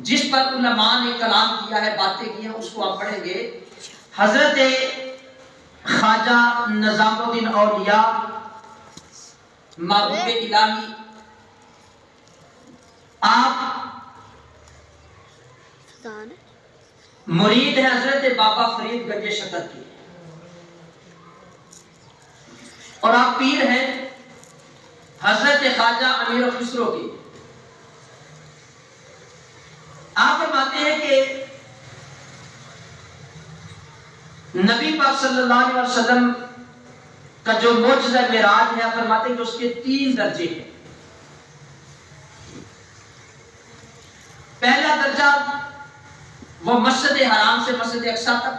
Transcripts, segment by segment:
جس پر علماء نے کلام کیا ہے، باتیں کی ہیں، اس کو آپ پڑھیں گے۔ حضرت خواجہ نظام الدین اولیاء محبوب الہی، آپ مرید ہیں حضرت بابا فرید گنج شکر کے، اور آپ پیر ہیں حضرت خواجہ امیر خسرو کے۔ آپ فرماتے ہیں کہ نبی پاک صلی اللہ علیہ وسلم کا جو معجزہ معراج ہے، فرماتے ہیں کہ اس کے 3 درجے ہیں۔ پہلا درجہ وہ مسجد حرام سے مسجد اقصی تک،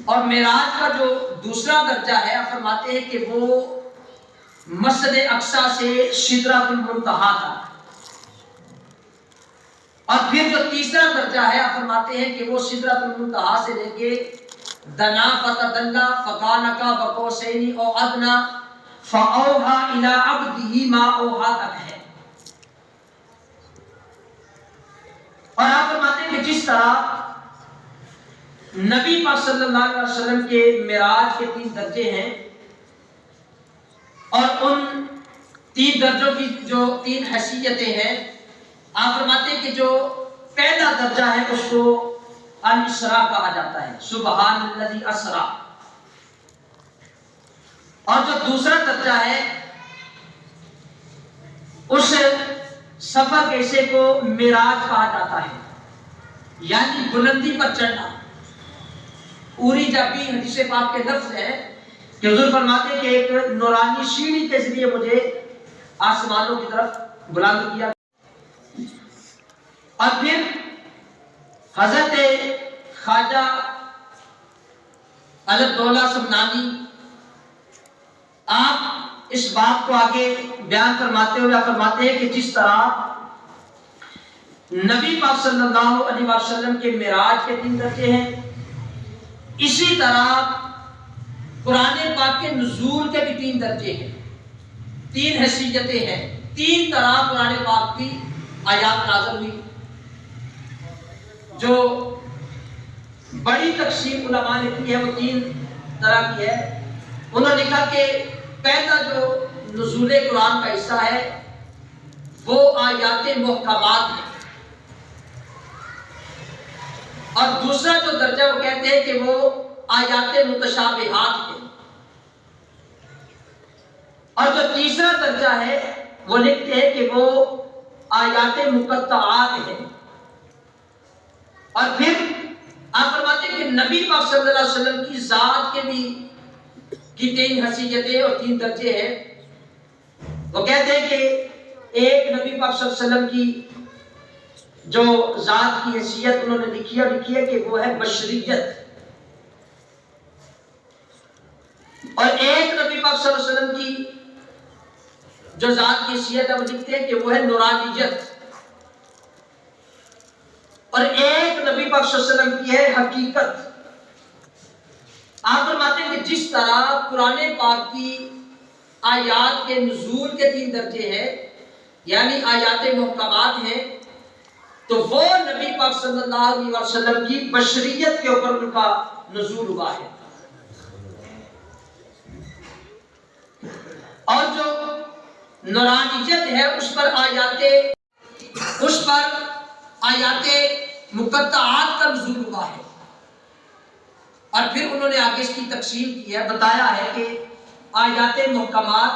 اور معراج کا جو دوسرا درجہ ہے، فرماتے ہیں کہ وہ مسجد اقصی سے سدرۃ المنتہا تک، اور پھر جو تیسرا درجہ ہے، فرماتے ہیں کہ وہ سدرۃ المنتہا سے لے کے دنا فتدلی فکان قاب قوسین او ادنی فاوحی الی عبدہ ما اوحی تک ہے۔ اور آپ فرماتے ہیں کہ جس طرح نبی پاک صلی اللہ علیہ وسلم کے معراج کے 3 درجے ہیں، اور ان 3 درجوں کی جو 3 حیثیتیں ہیں، آپ فرماتے ہیں کہ جو پہلا درجہ ہے اس کو الاسراء کہا جاتا ہے، سبحان الذی اسرا، اور جو دوسرا درجہ ہے اس سفر کے حصے کو معراج کہا جاتا ہے، یعنی بلندی پر چڑھنا۔ اوری جبی حدیث پاک کے لفظ ہے کہ حضور فرماتے ہیں کہ ایک نورانی سیڑھی کے ذریعے مجھے آسمانوں کی طرف بلند کیا، اور پھر حضرت خواجہ الدولہ سمنانی، آپ اس بات کو آگے بیان فرماتے ہوئے فرماتے ہیں کہ جس طرح نبی پاک صلی اللہ علیہ وسلم کے معراج کے 3 درجے ہیں، اسی طرح قرآن پاک کے نزول کے بھی 3 درجے ہیں، 3 حیثیتیں ہیں، 3 طرح قرآن پاک کی آیات نازل ہوئی۔ جو بڑی تقسیم علماء نے کی ہے وہ 3 طرح کی ہے۔ انہوں نے لکھا کہ پہلا جو نزول قرآن کا حصہ ہے وہ آیات محکمات ہیں، اور دوسرا جو درجہ وہ کہتے ہیں کہ وہ آیات متشابہات ہیں، اور جو تیسرا درجہ ہے وہ لکھتے ہیں کہ وہ آیات مقطعات ہیں۔ اور پھر آپ فرماتے ہیں کہ نبی پاک صلی اللہ علیہ وسلم کی ذات کے بھی 3 حیثیتیں اور 3 درجے ہیں۔ وہ کہتے ہیں کہ ایک نبی پاک صلی اللہ علیہ وسلم کی جو ذات کی حیثیت انہوں نے لکھی ہے کہ وہ ہے بشریت، اور ایک نبی پاک صلی اللہ علیہ وسلم کی جو ذات کی حیثیت ہے وہ لکھتے ہیں کہ وہ ہے نورانیت، اور ایک نبی پاک صلی اللہ علیہ وسلم کی ہے حقیقت۔ آپ فرماتے ہیں کہ جس طرح قرآن پاک کی آیات کے نزول کے 3 درجے ہیں، یعنی آیات محکمات ہیں، تو وہ نبی پاک صلی اللہ علیہ وسلم کی بشریت کے اوپر ان کا نزول ہوا ہے، اور جو نورانیت ہے اس پر آیات مقطعات کا نزول ہوا ہے۔ اور پھر انہوں نے آگے اس کی تقسیم کی ہے، بتایا ہے کہ آیات محکمات،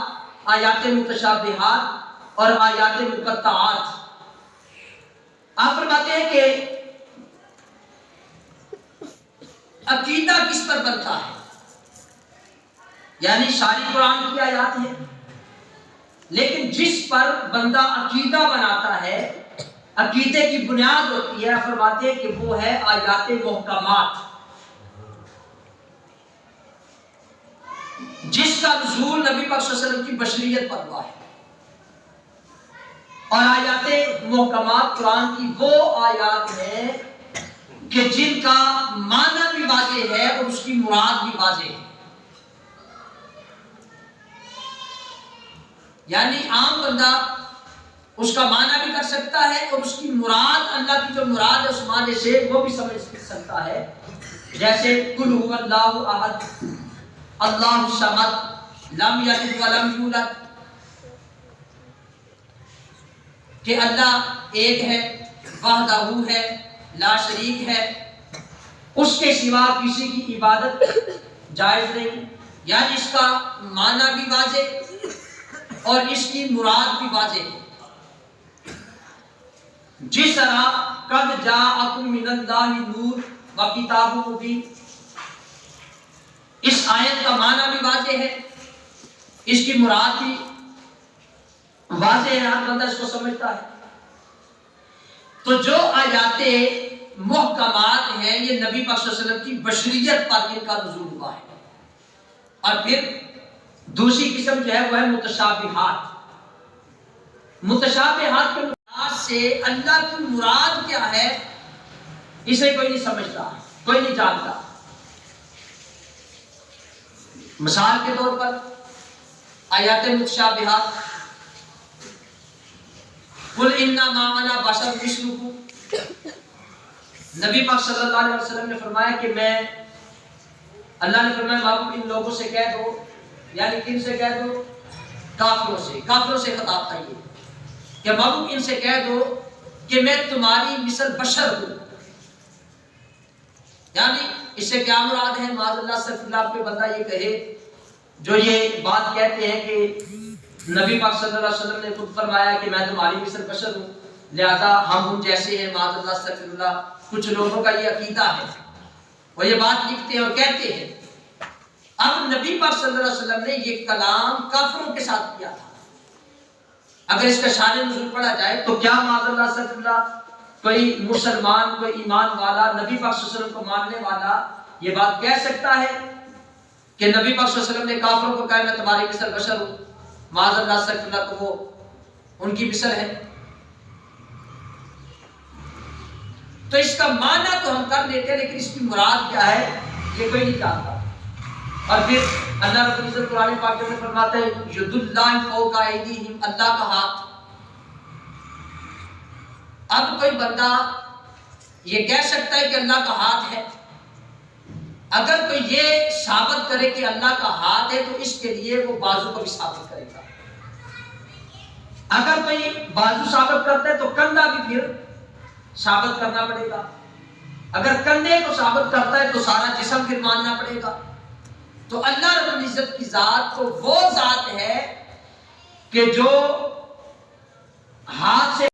آیات متشابہات اور آیات مقطعات۔ آپ فرماتے ہیں کہ عقیدہ کس پر بنتا ہے، یعنی ساری قرآن کی آیات ہیں، لیکن جس پر بندہ عقیدہ بناتا ہے، عقیدے کی بنیاد ہوتی ہے، فرماتے ہیں کہ وہ ہے آیات محکمات، جس کا نزول نبی پاک صلی اللہ علیہ وسلم کی بشریت پر ہوا ہے۔ اور آیات محکمات قرآن کی وہ آیات ہیں کہ جن کا معنی بھی واضح ہے اور اس کی مراد بھی واضح ہے، یعنی عام بندہ اس کا معنی بھی کر سکتا ہے اور اس کی مراد اللہ کی جو مراد ہے اس معنی سے وہ بھی سمجھ سکتا ہے. جیسے قل هو اللہ احد اللہ الصمد لم یلد ولم یولد، کہ اللہ ایک ہے، وحدہ ہے، لا شریک ہے، اس کے سوا کسی کی عبادت جائز نہیں. یعنی اس کا معنی بھی واضح اور اس کی مراد بھی واضح ہے. جس طرح قد جاءکم من اللہ نور و کتاب مبین، اس آیت کا معنی بھی واضح ہے، اس کی مراد بھی واضح ہے، ہر بندہ اس کو سمجھتا ہے. تو جو آیات محکمات ہیں یہ نبی پاک صلی اللہ علیہ وسلم کی بشریت پر ان کا نزول ہوا ہے. اور پھر دوسری قسم جو ہے وہ ہے متشابہات. متشابہات کے مراد سے اللہ کی مراد کیا ہے اسے کوئی نہیں سمجھتا، کوئی نہیں جانتا. مثال کے طور پر آیات متشابہات، قل انما انا بشر مثلکم، نبی پاک صلی اللہ علیہ وسلم نے فرمایا کہ میں، اللہ نے فرمایا محبوب ان لوگوں سے کہہ دو، یعنی کن سے کہہ دو؟ کافروں سے خطاب تھا یہ کہ محبوب ان سے کہہ دو کہ میں تمہاری مثل بشر ہوں. یعنی اس سے کیا مراد ہے؟ معاذ اللہ صلی اللہ پہ بندہ یہ کہے جو یہ بات کہتے ہیں کہ نبی پاک صلی اللہ علیہ وسلم نے خود فرمایا کہ میں تمہاری مثل بشر ہوں لہذا ہم ان جیسے ہیں. معاذ اللہ صلی اللہ، کچھ لوگوں کا یہ عقیدہ ہے، وہ یہ بات لکھتے ہیں اور کہتے ہیں. اب نبی پاک صلی اللہ علیہ وسلم نے یہ کلام کافروں کے ساتھ کیا تھا. اگر اس کا شان نزول پڑھا جائے تو کیا معاذ اللہ صلی اللہ کوئی مسلمان، کوئی ایمان والا، نبی پاک صلی اللہ علیہ وسلم کو ماننے والا یہ بات کہہ سکتا ہے کہ نبی پاک صلی اللہ علیہ وسلم نے کافروں کو کہا میں تمہاری مثل بشر ہوں؟ معاذ اللہ صلی اللہ تو وہ ان کی مثل ہے. تو اس کا معنی تو ہم کر لیتے ہیں لیکن اس کی مراد کیا ہے یہ کوئی نہیں جانتا. اور پھر اللہ رب العزت قرآن پاک میں فرماتا ہے ید اللہ فوق ایدیہم، اللہ کا ہاتھ. اب کوئی بندہ یہ کہہ سکتا ہے کہ اللہ کا ہاتھ ہے. اگر کوئی یہ ثابت کرے کہ اللہ کا ہاتھ ہے تو اس کے لیے وہ بازو کو بھی ثابت کرے گا. اگر کوئی بازو ثابت کرتا ہے تو کندھا بھی پھر ثابت کرنا پڑے گا. اگر کندھے کو ثابت کرتا ہے تو سارا جسم پھر ماننا پڑے گا. تو اللہ رب العزت کی ذات تو وہ ذات ہے کہ جو ہاتھ سے